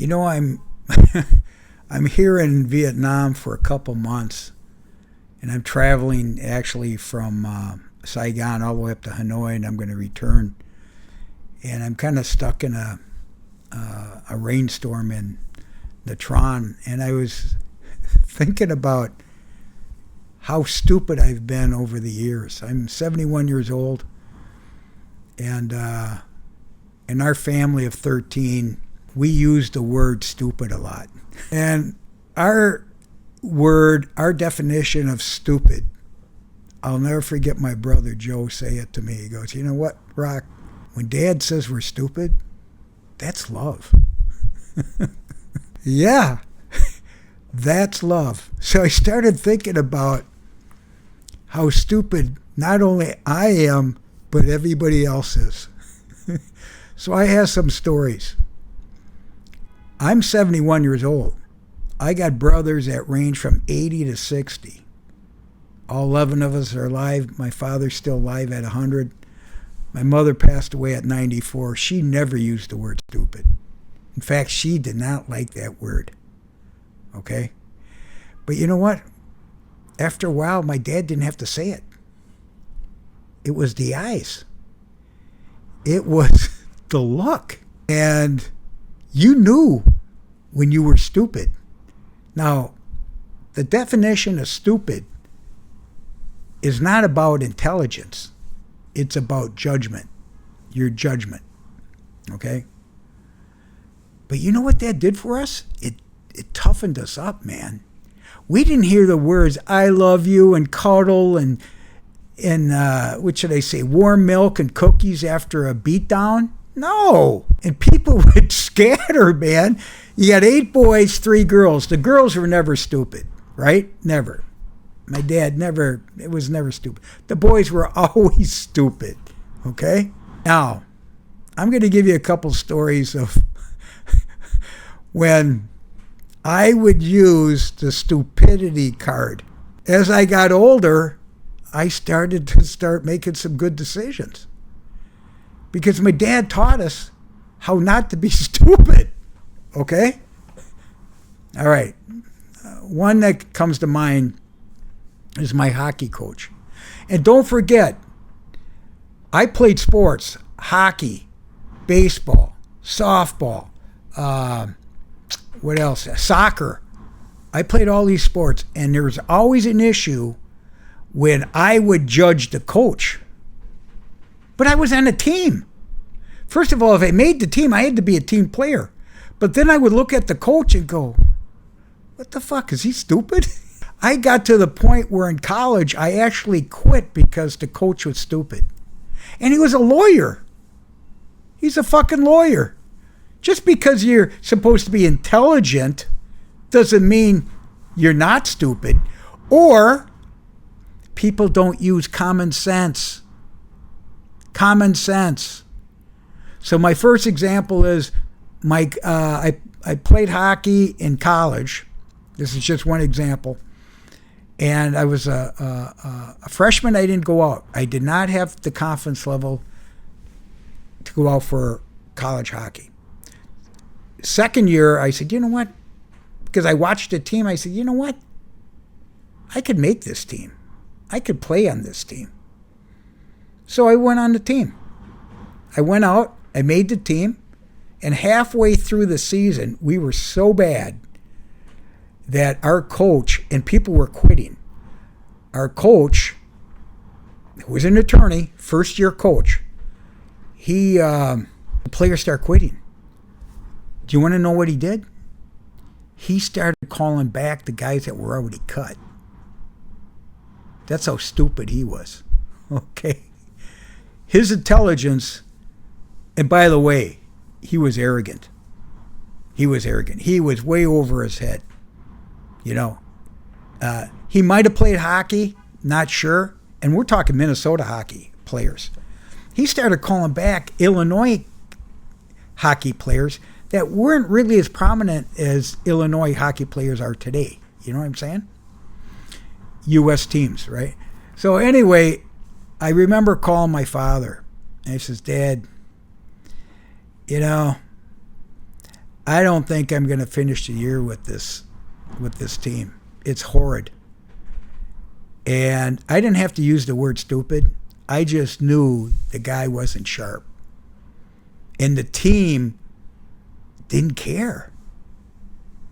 I'm I'm here in Vietnam for a couple months, and I'm traveling actually from Saigon all the way up to Hanoi, and I'm going to return. And I'm kind of stuck in a rainstorm in the Tron, and I was thinking about how stupid I've been over the years. I'm 71 years old, and in our family of 13, we use the word stupid a lot. And our definition of stupid, I'll never forget my brother Joe say it to me. He goes, "You know what, Rock? When Dad says we're stupid, that's love." Yeah, that's love. So I started thinking about how stupid not only I am, but everybody else is. So I have some stories. I'm 71 years old. I got brothers that range from 80 to 60. All 11 of us are alive. My father's still alive at 100. My mother passed away at 94. She never used the word stupid. In fact, she did not like that word. Okay? But you know what? After a while, my dad didn't have to say it. It was the eyes. It was the look. And you knew when you were stupid. Now, the definition of stupid is not about intelligence. It's about judgment. Your judgment. Okay? But you know what that did for us? It toughened us up, man. We didn't hear the words "I love you" and cuddle and what should I say, warm milk and cookies after a beatdown. No. And people would scatter, man. You got 8 boys, 3 girls. The girls were never stupid, right? Never. My dad it was never stupid. The boys were always stupid, okay? Now, I'm going to give you a couple stories of when I would use the stupidity card. As I got older, I started to making some good decisions. Because my dad taught us how not to be stupid. Okay? All right. One that comes to mind is my hockey coach. And don't forget, I played sports, hockey, baseball, softball, what else? Soccer. I played all these sports, and there was always an issue when I would judge the coach. But I was on a team. First of all, if I made the team, I had to be a team player. But then I would look at the coach and go, what the fuck, is he stupid? I got to the point where in college, I actually quit because the coach was stupid. And he was a lawyer. He's a fucking lawyer. Just because you're supposed to be intelligent doesn't mean you're not stupid. Or people don't use common sense. Common sense. So my first example is I played hockey in college. This is just one example. And I was a freshman. I didn't go out. I did not have the confidence level to go out for college hockey. Second year, I said, you know what? Because I watched the team, I said, you know what? I could make this team. I could play on this team. So I went on the team. I went out, I made the team, and halfway through the season, we were so bad that our coach, and people were quitting. Our coach, who was an attorney, first-year coach, the players started quitting. Do you want to know what he did? He started calling back the guys that were already cut. That's how stupid he was. Okay? His intelligence, and by the way, he was arrogant. He was arrogant. He was way over his head. You know, he might have played hockey, not sure. And we're talking Minnesota hockey players. He started calling back Illinois hockey players that weren't really as prominent as Illinois hockey players are today. You know what I'm saying? U.S. teams, right? So anyway, I remember calling my father. And he says, Dad, you know, I don't think I'm going to finish the year with this team. It's horrid. And I didn't have to use the word stupid. I just knew the guy wasn't sharp. And the team didn't care.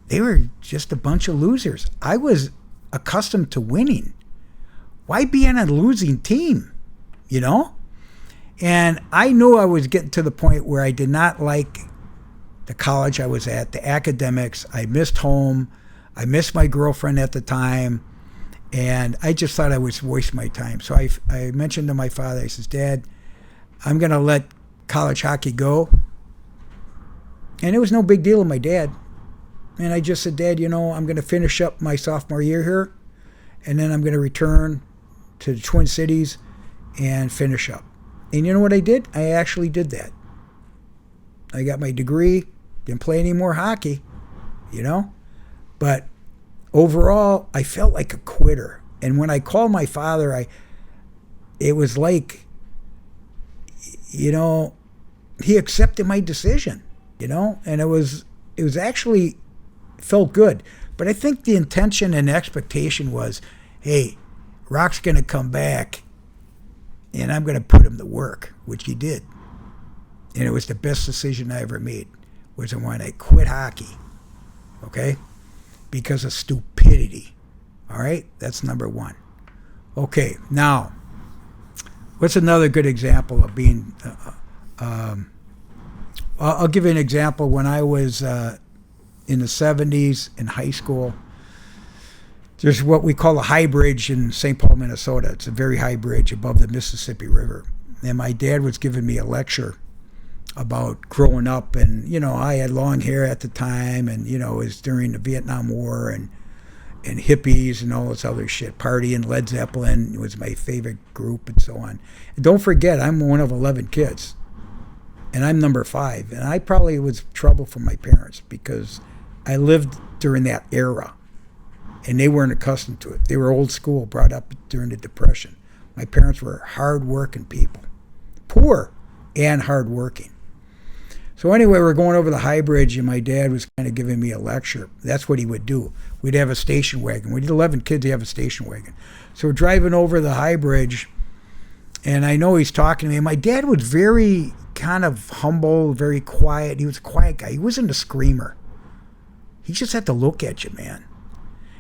They were just a bunch of losers. I was accustomed to winning. Why be on a losing team? You know? And I knew I was getting to the point where I did not like the college I was at, the academics. I missed home. I missed my girlfriend at the time. And I just thought I was wasting my time. So I mentioned to my father, I says, Dad, I'm going to let college hockey go. And it was no big deal with my dad. And I just said, Dad, I'm going to finish up my sophomore year here. And then I'm going to return to the Twin Cities and finish up. And you know what I did? I actually did that. I got my degree, didn't play any more hockey, But overall, I felt like a quitter. And when I called my father, it was like, he accepted my decision, And it was actually felt good. But I think the intention and expectation was, hey, Rock's going to come back and I'm going to put him to work, which he did. And it was the best decision I ever made, was when I quit hockey, okay? Because of stupidity, all right? That's number one. Okay, now, what's another good example of being, I'll give you an example. When I was in the 70s in high school, there's what we call a high bridge in St. Paul, Minnesota. It's a very high bridge above the Mississippi River. And my dad was giving me a lecture about growing up. And, I had long hair at the time. And, it was during the Vietnam War and hippies and all this other shit. Partying, Led Zeppelin was my favorite group and so on. And don't forget, I'm one of 11 kids. And I'm number 5. And I probably was trouble for my parents because I lived during that era. And they weren't accustomed to it. They were old school, brought up during the Depression. My parents were hard-working people. Poor and hard-working. So anyway, we're going over the high bridge, and my dad was kind of giving me a lecture. That's what he would do. We'd have a station wagon. We'd 11 kids, you have a station wagon. So we're driving over the high bridge, and I know he's talking to me. And my dad was very kind of humble, very quiet. He was a quiet guy. He wasn't a screamer. He just had to look at you, man.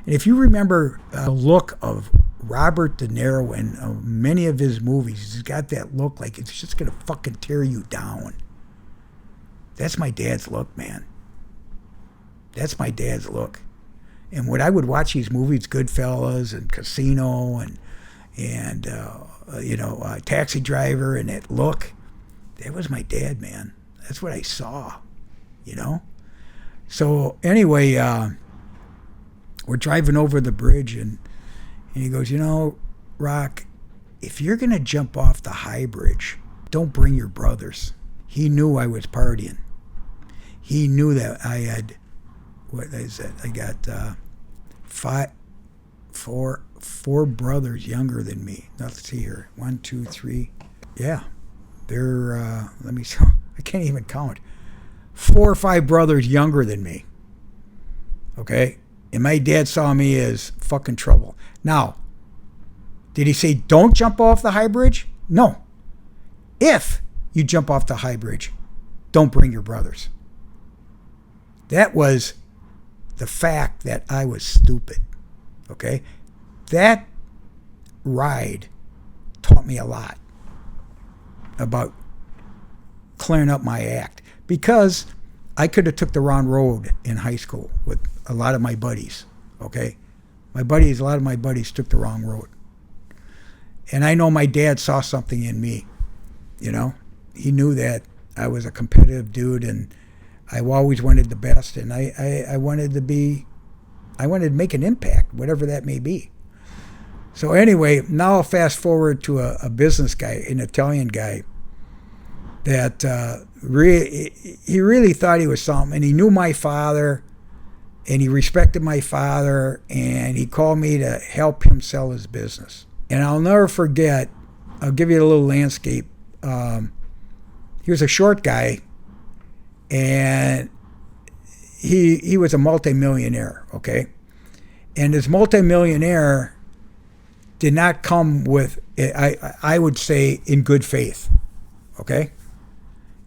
And if you remember the look of Robert De Niro in many of his movies, he's got that look like it's just going to fucking tear you down. That's my dad's look, man. That's my dad's look. And when I would watch these movies, Goodfellas and Casino and Taxi Driver and that look, that was my dad, man. That's what I saw, So anyway, we're driving over the bridge, and he goes, Rock, if you're going to jump off the high bridge, don't bring your brothers. He knew I was partying. He knew that I had, what is it? I got four brothers younger than me. Now, let's see here. 1, 2, 3. Yeah. They're, let me see. I can't even count. 4 or 5 brothers younger than me. Okay? And my dad saw me as fucking trouble. Now, did he say don't jump off the high bridge? No. If you jump off the high bridge, don't bring your brothers. That was the fact that I was stupid. Okay? That ride taught me a lot about clearing up my act. Because I could have took the wrong road in high school with a lot of my buddies, okay? A lot of my buddies took the wrong road. And I know my dad saw something in me, He knew that I was a competitive dude, and I always wanted the best, and I wanted to make an impact, whatever that may be. So anyway, now I'll fast forward to a business guy, an Italian guy, that he really thought he was something, and he knew my father, and he respected my father, and he called me to help him sell his business. And I'll never forget, I'll give you a little landscape. He was a short guy, and he was a multimillionaire, okay? And his multimillionaire did not come with, I would say, in good faith, okay?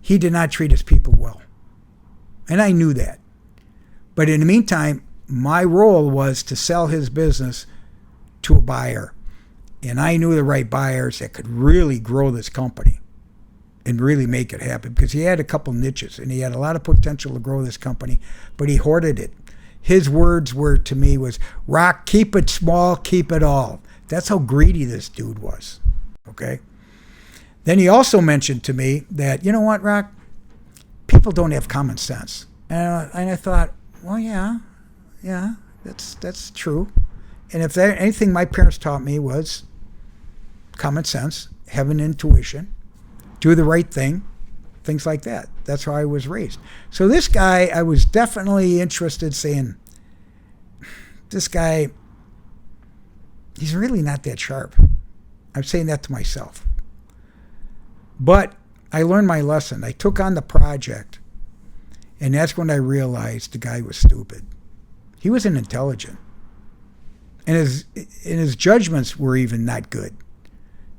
He did not treat his people well. And I knew that. But in the meantime, my role was to sell his business to a buyer. And I knew the right buyers that could really grow this company and really make it happen, because he had a couple niches and he had a lot of potential to grow this company, but he hoarded it. His words were to me was, Rock, keep it small, keep it all. That's how greedy this dude was, okay? Then he also mentioned to me that, you know what, Rock? People don't have common sense. And I thought, well, yeah, that's true. And if there anything my parents taught me was common sense, have an intuition, do the right thing, things like that. That's how I was raised. So this guy, I was definitely interested, saying, this guy, he's really not that sharp. I'm saying that to myself. But I learned my lesson. I took on the project, and that's when I realized the guy was stupid. He wasn't intelligent. And his judgments were even not good,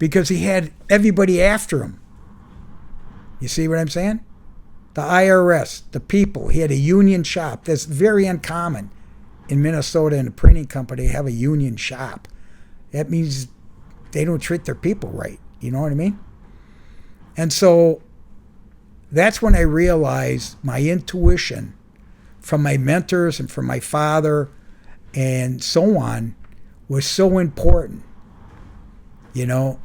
because he had everybody after him. You see what I'm saying? The IRS, the people. He had a union shop. That's very uncommon in Minnesota, in a printing company, have a union shop. That means they don't treat their people right. You know what I mean? And so that's when I realized my intuition from my mentors and from my father and so on was so important,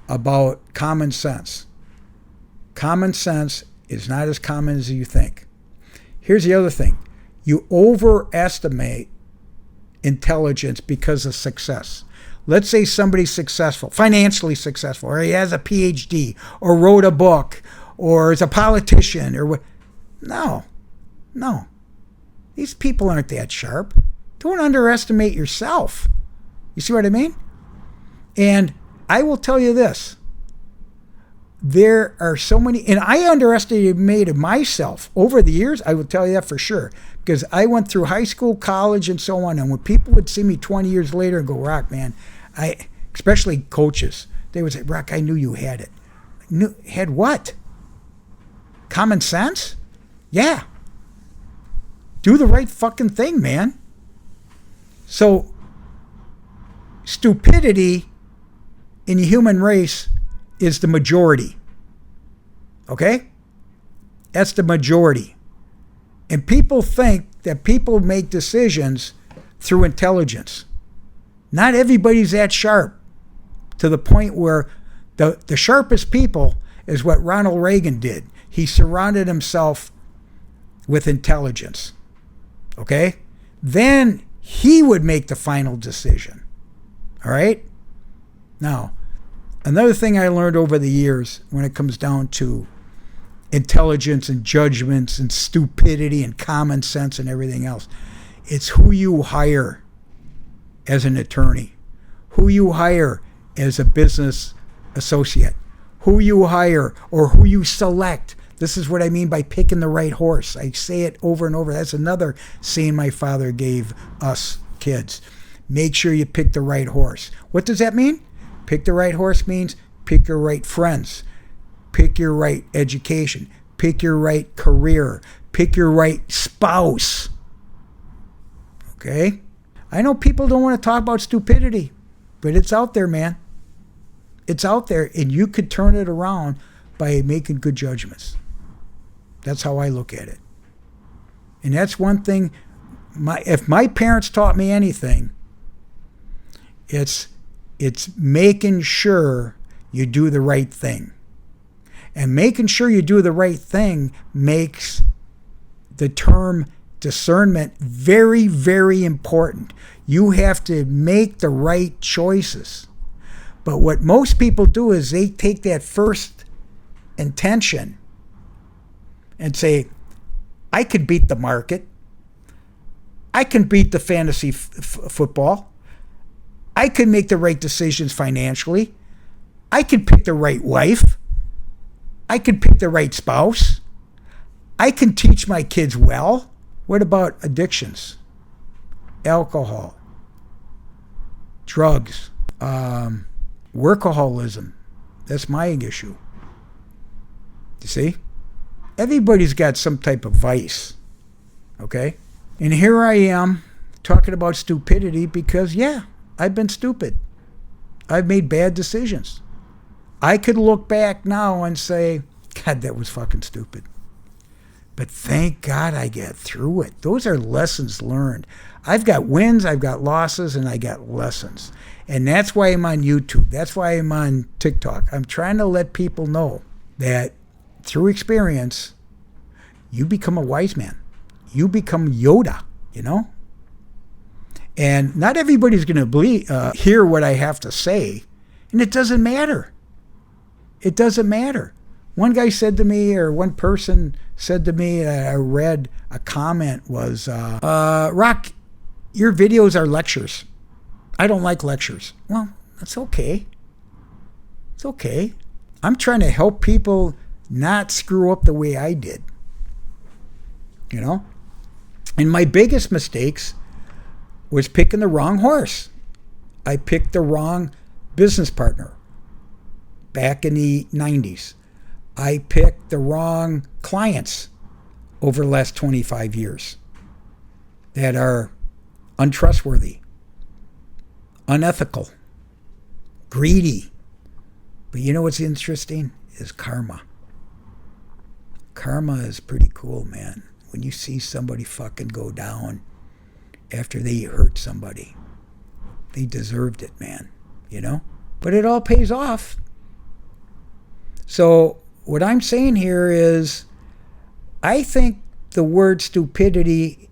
about common sense. Common sense is not as common as you think. Here's the other thing. You overestimate intelligence because of success. Let's say somebody's successful, financially successful, or he has a PhD, or wrote a book, or is a politician, or what. No. These people aren't that sharp. Don't underestimate yourself. You see what I mean? And I will tell you this. There are so many, and I underestimated myself over the years, I will tell you that for sure, because I went through high school, college, and so on, and when people would see me 20 years later and go, Rock, man, especially coaches, they would say, Rock, I knew you had it. Had what? Common sense? Yeah. Do the right fucking thing, man. So, stupidity in the human race is the majority. Okay? That's the majority. And people think that people make decisions through intelligence. Not everybody's that sharp, to the point where the sharpest people is what Ronald Reagan did. He surrounded himself with intelligence. Okay? Then he would make the final decision. All right? Now, another thing I learned over the years when it comes down to intelligence and judgments and stupidity and common sense and everything else, it's who you hire as an attorney, who you hire as a business associate, who you hire or who you select. This is what I mean by picking the right horse. I say it over and over. That's another saying my father gave us kids. Make sure you pick the right horse. What does that mean? Pick the right horse means pick your right friends, pick your right education, pick your right career, pick your right spouse. Okay? I know people don't want to talk about stupidity, but it's out there, man. It's out there, and you could turn it around by making good judgments. That's how I look at it. And that's one thing, if my parents taught me anything, it's making sure you do the right thing. And making sure you do the right thing makes the term discernment very, very important. You have to make the right choices. But what most people do is they take that first intention and say, I could beat the market. I can beat the fantasy football. I can make the right decisions financially. I can pick the right wife. I can pick the right spouse. I can teach my kids well. What about addictions? Alcohol, drugs, workaholism. That's my issue. You see? Everybody's got some type of vice. Okay? And here I am talking about stupidity because, yeah, I've been stupid. I've made bad decisions. I could look back now and say, God, that was fucking stupid. But thank God I got through it. Those are lessons learned. I've got wins, I've got losses, and I got lessons. And that's why I'm on YouTube. That's why I'm on TikTok. I'm trying to let people know that through experience, you become a wise man. You become Yoda, you know? And not everybody's going to hear what I have to say. And it doesn't matter. It doesn't matter. One guy said to me, or one person said to me, I read a comment was, Rock, your videos are lectures. I don't like lectures. Well, that's okay. It's okay. I'm trying to help people not screw up the way I did. You know? And my biggest mistakes was picking the wrong horse. I picked the wrong business partner back in the 90s. I picked the wrong clients over the last 25 years that are untrustworthy, unethical, greedy. But you know what's interesting is karma. Karma is pretty cool, man. When you see somebody fucking go down after they hurt somebody, they deserved it, man. You know? But it all pays off. So what I'm saying here is, I think the word stupidity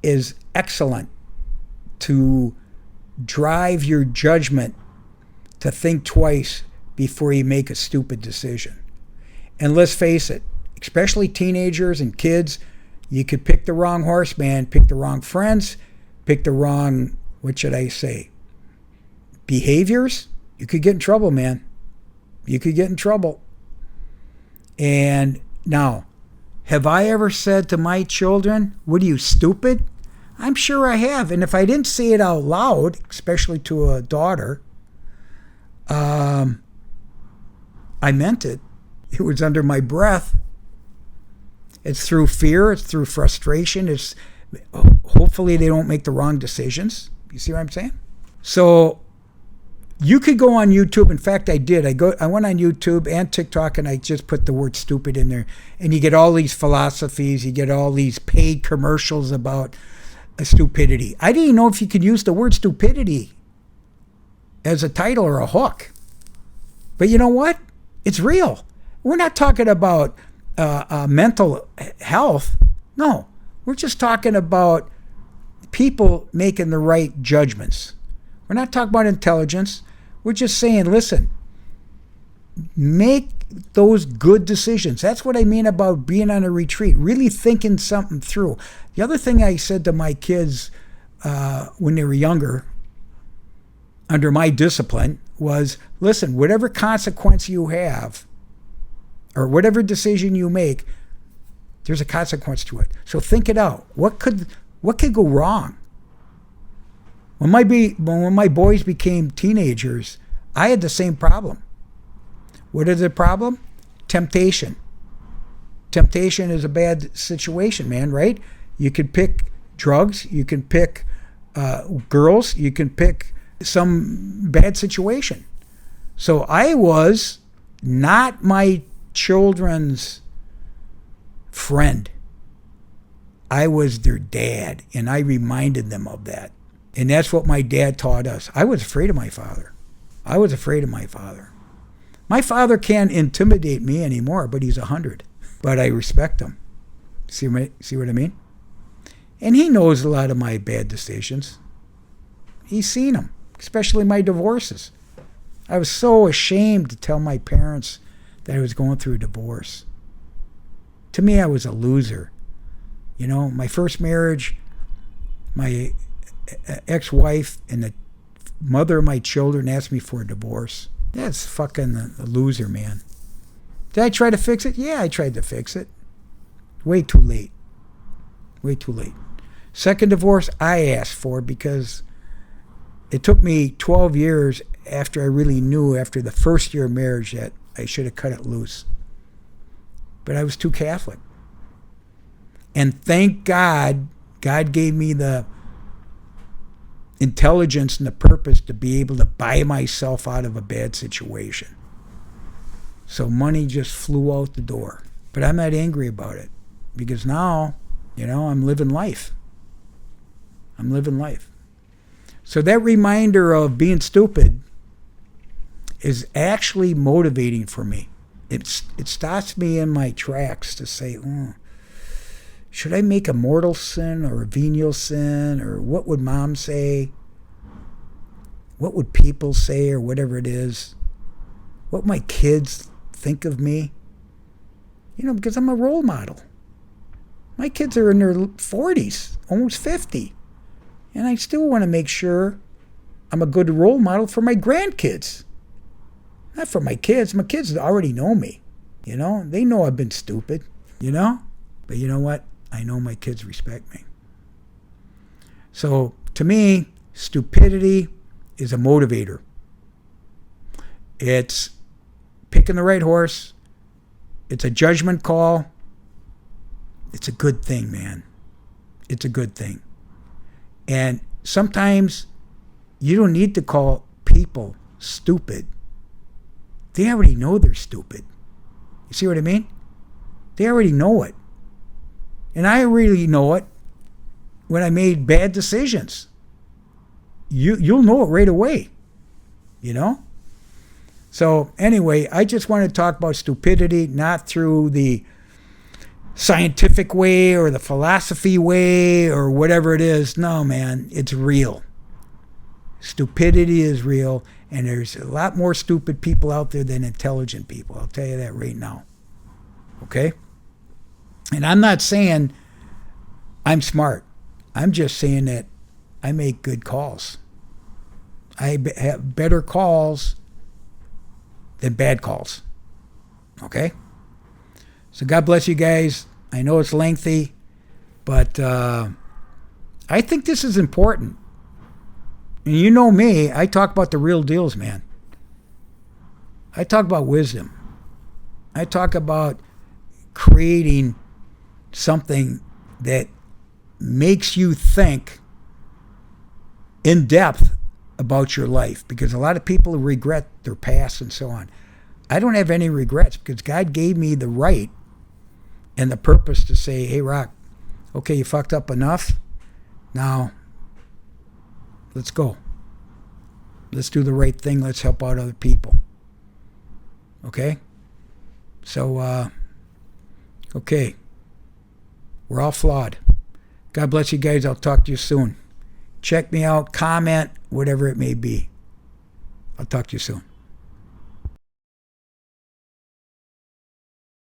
is excellent to drive your judgment to think twice before you make a stupid decision. And let's face it, especially teenagers and kids, you could pick the wrong horse, man, pick the wrong friends, pick the wrong, what should I say, behaviors. You could get in trouble, man. You could get in trouble. And now, have I ever said to my children, what are you, stupid? I'm sure I have. And if I didn't say it out loud, especially to a daughter, I meant it. It was under my breath. It's through fear. It's through frustration. It's hopefully they don't make the wrong decisions. You see what I'm saying? So you could go on YouTube. In fact, I did. I went on YouTube and TikTok, and I just put the word stupid in there. And you get all these philosophies. You get all these paid commercials about stupidity. I didn't know if you could use the word stupidity as a title or a hook. But you know what? It's real. We're not talking about mental health. No. We're just talking about people making the right judgments. We're not talking about intelligence. We're just saying, listen, make those good decisions. That's what I mean about being on a retreat, really thinking something through. The other thing I said to my kids when they were younger, under my discipline, was, listen, whatever consequence you have, or whatever decision you make, there's a consequence to it. So think it out. What could go wrong? When my boys became teenagers, I had the same problem. What is the problem? Temptation. Temptation is a bad situation, man, right? You could pick drugs, you can pick girls, you can pick some bad situation. So I was not my children's friend. I was their dad, and I reminded them of that. And that's what my dad taught us. I was afraid of my father. My father can't intimidate me anymore, but he's 100. But I respect him. See what I mean? And he knows a lot of my bad decisions. He's seen them, especially my divorces. I was so ashamed to tell my parents that I was going through a divorce. To me, I was a loser. You know, my first marriage, my ex-wife and the mother of my children asked me for a divorce. That's fucking a loser, man. Did I try to fix it? Yeah, I tried to fix it. Way too late. Way too late. Second divorce, I asked for because it took me 12 years after I really knew, after the first year of marriage, that I should have cut it loose. But I was too Catholic. And thank God, God gave me the intelligence and the purpose to be able to buy myself out of a bad situation. So money just flew out the door. But I'm not angry about it because now, I'm living life. I'm living life. So that reminder of being stupid is actually motivating for me. It stops me in my tracks to say, should I make a mortal sin or a venial sin? Or what would mom say? What would people say, or whatever it is? What my kids think of me? Because I'm a role model. My kids are in their 40s, almost 50. And I still want to make sure I'm a good role model for my grandkids. Not for my kids. My kids already know me. They know I've been stupid, But you know what? I know my kids respect me. So to me, stupidity is a motivator. It's picking the right horse. It's a judgment call. It's a good thing, man. It's a good thing. And sometimes you don't need to call people stupid. They already know they're stupid. You see what I mean? They already know it. And I really know it when I made bad decisions. You'll know it right away. So anyway, I just want to talk about stupidity, not through the scientific way or the philosophy way or whatever it is. No, man, it's real. Stupidity is real, and there's a lot more stupid people out there than intelligent people. I'll tell you that right now. Okay? And I'm not saying I'm smart. I'm just saying that I make good calls. I have better calls than bad calls. Okay? So God bless you guys. I know it's lengthy, but I think this is important. And you know me, I talk about the real deals, man. I talk about wisdom. I talk about creating something that makes you think in depth about your life, because a lot of people regret their past and so on. I don't have any regrets because God gave me the right and the purpose to say, hey, Rock, okay, you fucked up enough. Now, let's go. Let's do the right thing. Let's help out other people. Okay? So, okay. We're all flawed. God bless you guys. I'll talk to you soon. Check me out, comment, whatever it may be. I'll talk to you soon.